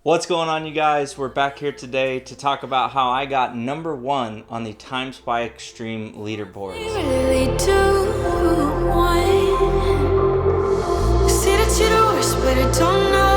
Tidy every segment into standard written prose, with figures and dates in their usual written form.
What's going on, you guys? We're back here today to talk about how I got number one on the Time Spy Extreme leaderboards. Really do want see that you're the worst, but I don't know.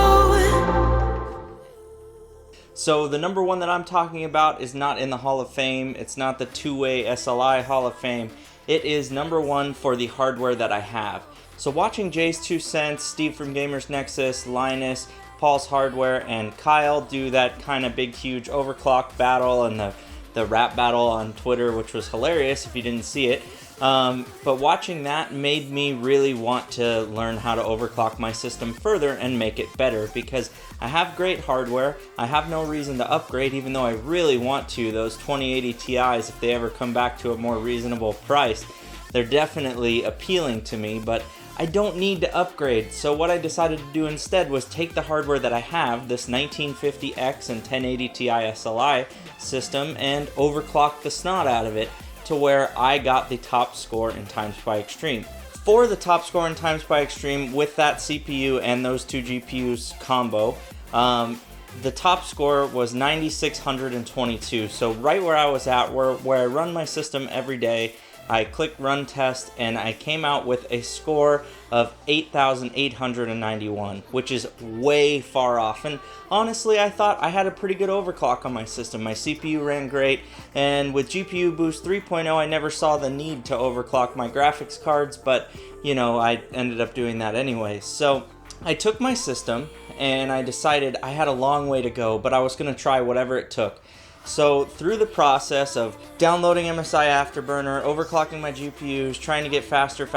So the number one that I'm talking about is not in the Hall of Fame. It's not the two-way SLI Hall of Fame. It is number one for the hardware that I have. So watching Jay's 2 cents, Steve from Gamers Nexus, Linus, Paul's Hardware, and Kyle do that kind of big, huge overclock battle and the rap battle on Twitter, which was hilarious if you didn't see it. But watching that made me really want to learn how to overclock my system further and make it better, because I have great hardware. I have no reason to upgrade, even though I really want to. Those 2080 Ti's, if they ever come back to a more reasonable price, they're definitely appealing to me, but I don't need to upgrade. So what I decided to do instead was take the hardware that I have, this 1950X and 1080 Ti SLI system, and overclock the snot out of it to where I got the top score in Time Spy Extreme. For the top score in Time Spy Extreme with that CPU and those two GPUs combo, the top score was 9,622. So right where I was at, where I run my system every day, I clicked run test and I came out with a score of 8,891, which is way far off. And honestly, I thought I had a pretty good overclock on my system. My CPU ran great, and with GPU Boost 3.0, I never saw the need to overclock my graphics cards, but you know, I ended up doing that anyway. So I took my system and I decided I had a long way to go, but I was going to try whatever it took. So through the process of downloading MSI Afterburner, overclocking my GPUs, trying to get faster,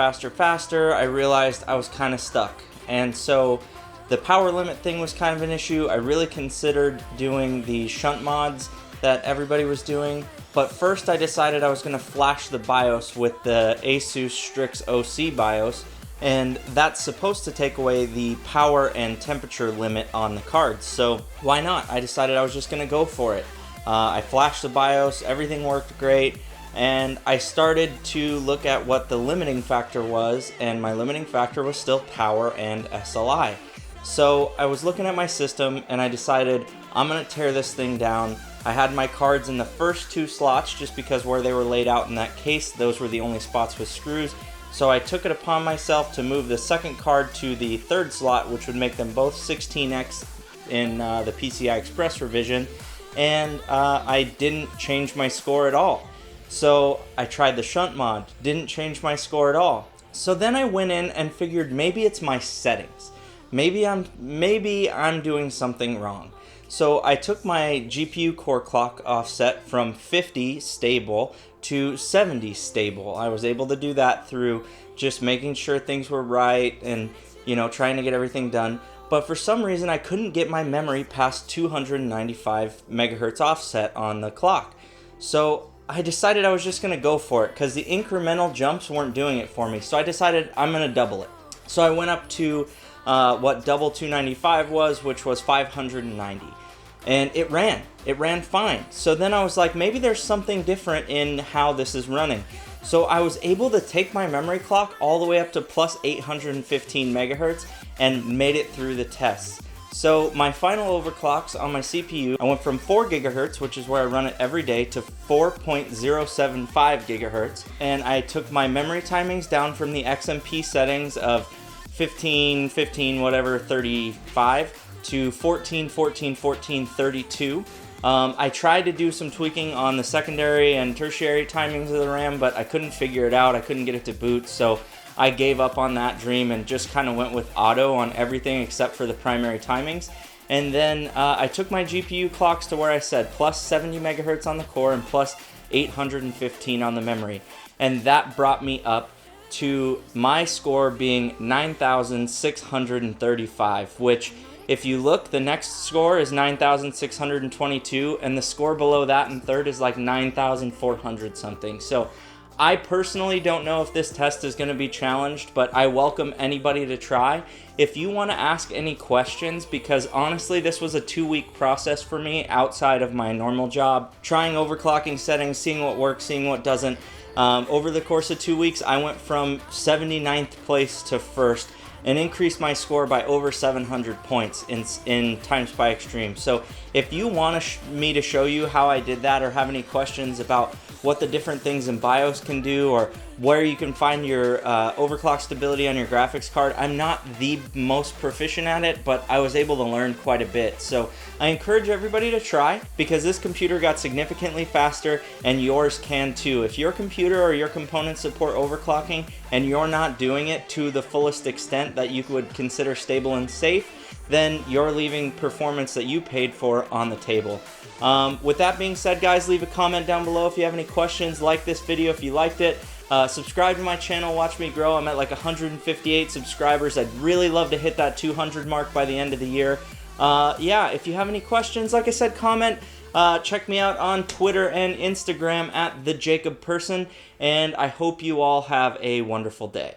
I realized I was kind of stuck. And so the power limit thing was kind of an issue. I really considered doing the shunt mods that everybody was doing. But first I decided I was going to flash the BIOS with the Asus Strix OC BIOS. And that's supposed to take away the power and temperature limit on the cards. So why not? I decided I was just going to go for it. I flashed the BIOS, everything worked great, and I started to look at what the limiting factor was, and my limiting factor was still power and SLI. So I was looking at my system and I decided I'm going to tear this thing down. I had my cards in the first two slots just because where they were laid out in that case, those were the only spots with screws. So I took it upon myself to move the second card to the third slot, which would make them both 16X in the PCI Express revision. And I didn't change my score at all. So I tried the shunt mod, didn't change my score at all. So then I went in and figured maybe it's my settings. Maybe I'm doing something wrong. So I took my GPU core clock offset from 50 stable to 70 stable. I was able to do that through just making sure things were right and, you know, trying to get everything done. But for some reason, I couldn't get my memory past 295 megahertz offset on the clock. So I decided I was just going to go for it because the incremental jumps weren't doing it for me. So I decided I'm going to double it. So I went up to what double 295 was, which was 590. And it ran fine. So then I was like, maybe there's something different in how this is running. So I was able to take my memory clock all the way up to plus 815 megahertz and made it through the tests. So my final overclocks on my CPU, I went from 4 gigahertz, which is where I run it every day, to 4.075 gigahertz. And I took my memory timings down from the XMP settings of 15, whatever, 35 to 14, 32. I tried to do some tweaking on the secondary and tertiary timings of the RAM, but I couldn't figure it out. I couldn't get it to boot, so I gave up on that dream and just kind of went with auto on everything except for the primary timings. And then I took my GPU clocks to where I said plus 70 megahertz on the core and plus 815 on the memory. And that brought me up to my score being 9,635, which if you look, the next score is 9,622, and the score below that in third is like 9,400 something. So I personally don't know if this test is going to be challenged, but I welcome anybody to try. If you want to ask any questions, because honestly, this was a 2-week process for me outside of my normal job, trying overclocking settings, seeing what works, seeing what doesn't. Over the course of 2 weeks, I went from 79th place to first, and increased my score by over 700 points in Time Spy Extreme. So if you want me to show you how I did that, or have any questions about what the different things in BIOS can do, or where you can find your overclock stability on your graphics card, I'm not the most proficient at it, but I was able to learn quite a bit. So I encourage everybody to try, because this computer got significantly faster, and yours can too. If your computer or your components support overclocking and you're not doing it to the fullest extent that you would consider stable and safe, then you're leaving performance that you paid for on the table. With that being said, guys, leave a comment down below if you have any questions. Like this video if you liked it. Subscribe to my channel, watch me grow. I'm at like 158 subscribers. I'd really love to hit that 200 mark by the end of the year. Yeah, if you have any questions, like I said, comment. Check me out on Twitter and Instagram at TheJacobPerson, and I hope you all have a wonderful day.